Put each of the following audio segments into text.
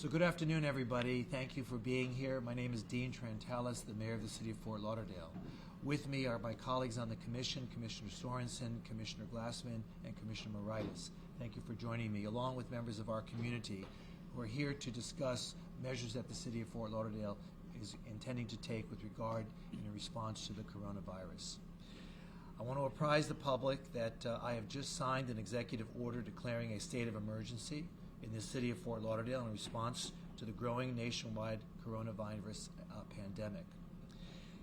So good afternoon, everybody. Thank you for being here. My name is Dean Trantalis, the Mayor of the City of Fort Lauderdale. With me are my colleagues on the Commission, Commissioner Sorensen, Commissioner Glassman, and Commissioner Moritas. Thank you for joining me, along with members of our community who are here to discuss measures that the City of Fort Lauderdale is intending to take with regard in response to the coronavirus. I want to apprise the public that I have just signed an executive order declaring a state of emergency in the City of Fort Lauderdale in response to the growing nationwide coronavirus pandemic.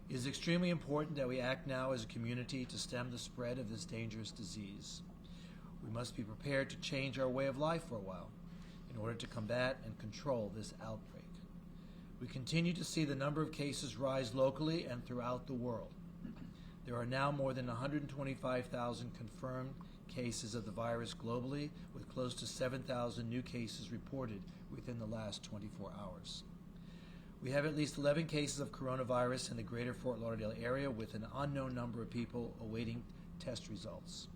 It is extremely important that we act now as a community to stem the spread of this dangerous disease. We must be prepared to change our way of life for a while in order to combat and control this outbreak. We continue to see the number of cases rise locally and throughout the world. There are now more than 125,000 confirmed cases of the virus globally, with close to 7,000 new cases reported within the last 24 hours. We have at least 11 cases of coronavirus in the greater Fort Lauderdale area, with an unknown number of people awaiting test results.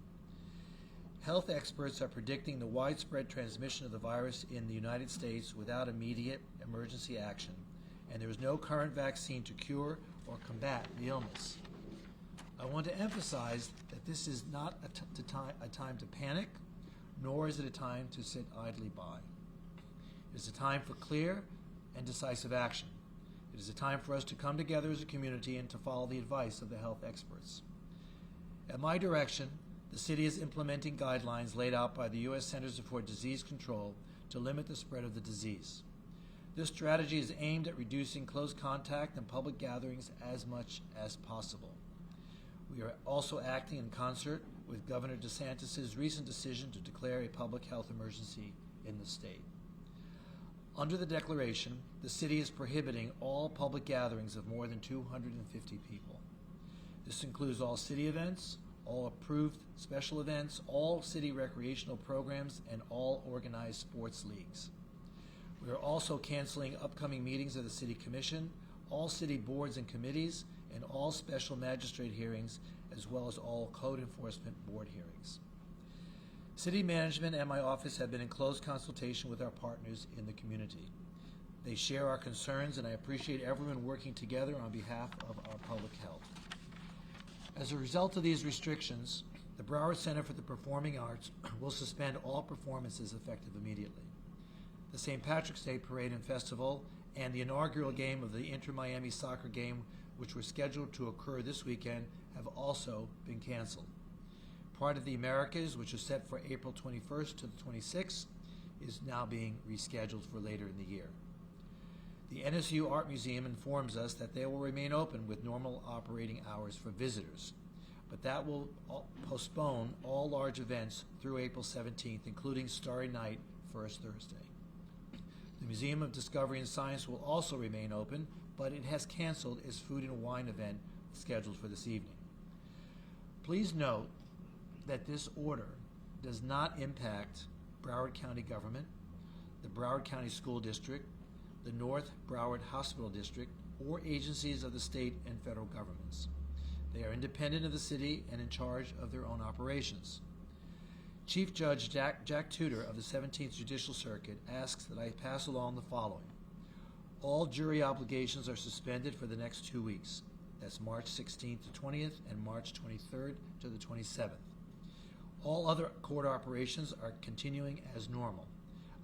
Health experts are predicting the widespread transmission of the virus in the United States without immediate emergency action, and there is no current vaccine to cure or combat the illness. I want to emphasize that this is not a time to panic, nor is it a time to sit idly by. It is a time for clear and decisive action. It is a time for us to come together as a community and to follow the advice of the health experts. At my direction, the city is implementing guidelines laid out by the U.S. Centers for Disease Control to limit the spread of the disease. This strategy is aimed at reducing close contact and public gatherings as much as possible. We are also acting in concert with Governor DeSantis' recent decision to declare a public health emergency in the state. Under the declaration, the city is prohibiting all public gatherings of more than 250 people. This includes all city events, all approved special events, all city recreational programs, and all organized sports leagues. We are also canceling upcoming meetings of the City Commission, all city boards and committees, and all special magistrate hearings, as well as all code enforcement board hearings. City management and my office have been in close consultation with our partners in the community. They share our concerns, and I appreciate everyone working together on behalf of our public health. As a result of these restrictions, the Broward Center for the Performing Arts will suspend all performances effective immediately. The St. Patrick's Day Parade and Festival and the inaugural game of the Inter-Miami soccer game, which were scheduled to occur this weekend, have also been canceled. Pride of the Americas, which is set for April 21st to the 26th, is now being rescheduled for later in the year. The NSU Art Museum informs us that they will remain open with normal operating hours for visitors, but that will postpone all large events through April 17th, including Starry Night first Thursday. The Museum of Discovery and Science will also remain open, but it has canceled its food and wine event scheduled for this evening. Please note that this order does not impact Broward County government, the Broward County School District, the North Broward Hospital District, or agencies of the state and federal governments. They are independent of the city and in charge of their own operations. Chief Judge Jack Tudor of the 17th Judicial Circuit asks that I pass along the following. All jury obligations are suspended for the next 2 weeks. That's March 16th to 20th and March 23rd to the 27th. All other court operations are continuing as normal.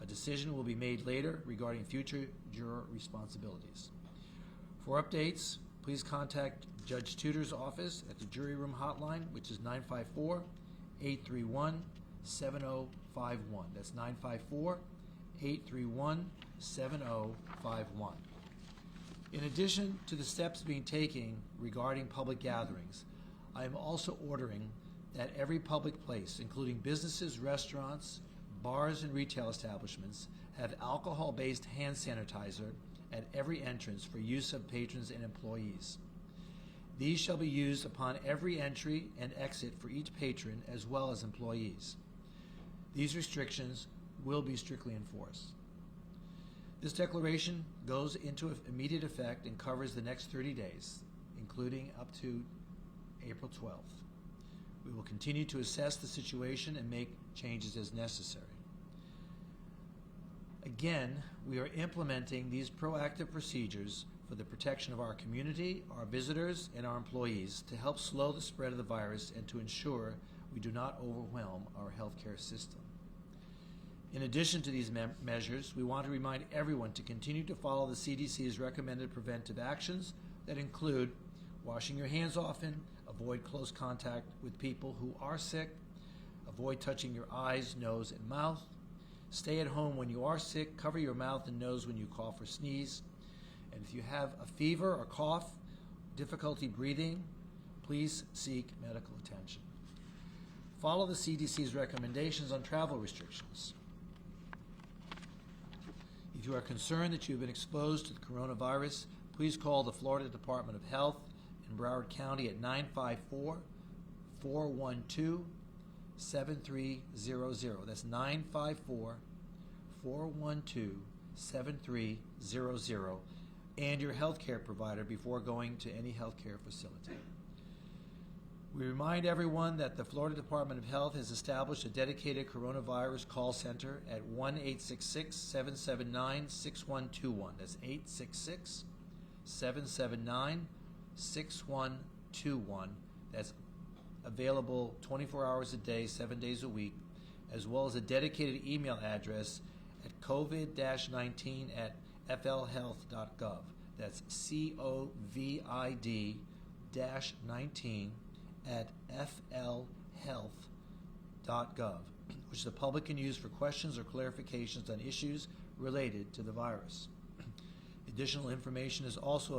A decision will be made later regarding future juror responsibilities. For updates, please contact Judge Tudor's office at the jury room hotline, which is 954-831-7051. That's 954-831-7051. In addition to the steps being taken regarding public gatherings, I am also ordering that every public place, including businesses, restaurants, bars, and retail establishments, have alcohol-based hand sanitizer at every entrance for use of patrons and employees. These shall be used upon every entry and exit for each patron as well as employees. These restrictions will be strictly enforced. This declaration goes into immediate effect and covers the next 30 days, including up to April 12th. We will continue to assess the situation and make changes as necessary. Again, we are implementing these proactive procedures for the protection of our community, our visitors, and our employees to help slow the spread of the virus and to ensure we do not overwhelm our healthcare system. In addition to these measures, we want to remind everyone to continue to follow the CDC's recommended preventive actions that include washing your hands often, avoid close contact with people who are sick, avoid touching your eyes, nose, and mouth, stay at home when you are sick, cover your mouth and nose when you cough or sneeze, and if you have a fever or cough, difficulty breathing, please seek medical attention. Follow the CDC's recommendations on travel restrictions. If you are concerned that you have been exposed to the coronavirus, please call the Florida Department of Health in Broward County at 954-412-7300. That's 954-412-7300, and your healthcare provider before going to any healthcare facility. We remind everyone that the Florida Department of Health has established a dedicated coronavirus call center at 1-866-779-6121. That's 866-779-6121. That's available 24 hours a day, 7 days a week, as well as a dedicated email address at covid-19@flhealth.gov. That's COVID-19-19@flhealth.gov, which the public can use for questions or clarifications on issues related to the virus. Additional information is also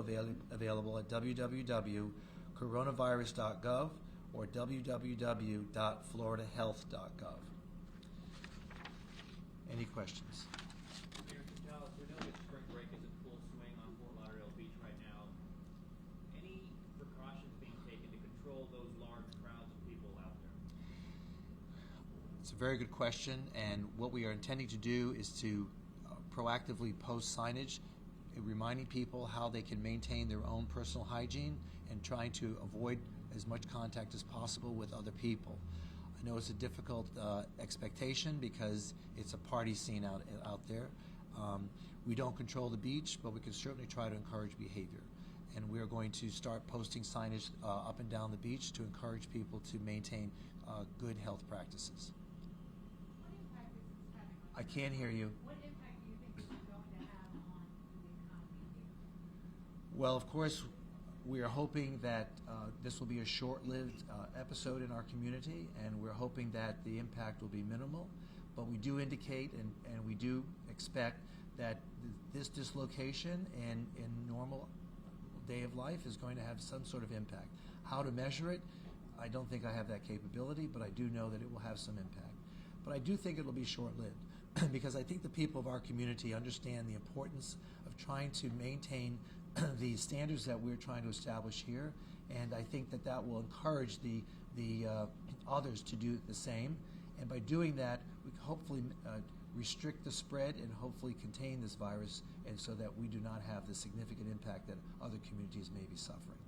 available at www.coronavirus.gov or www.floridahealth.gov. Any questions? Mayor Trantalis, we know that spring break is in full swing on Fort Lauderdale Beach right now. Any precautions being taken to control those large crowds of people out there? It's a very good question, and what we are intending to do is to proactively post signage reminding people how they can maintain their own personal hygiene and trying to avoid as much contact as possible with other people. I know it's a difficult expectation because it's a party scene out there. We don't control the beach, but we can certainly try to encourage behavior. And we are going to start posting signage up and down the beach to encourage people to maintain good health practices. What impact is this having on? I can't hear you. What impact do you think this is going to have on the economy here? Well, of course, we are hoping that this will be a short-lived episode in our community, and we're hoping that the impact will be minimal. But we do indicate and we do expect that this dislocation in normal day of life is going to have some sort of impact. How to measure it, I don't think I have that capability, but I do know that it will have some impact. But I do think it will be short-lived because I think the people of our community understand the importance of trying to maintain the standards that we're trying to establish here, and I think that that will encourage the others to do the same. And by doing that, we can hopefully restrict the spread and hopefully contain this virus, and so that we do not have the significant impact that other communities may be suffering.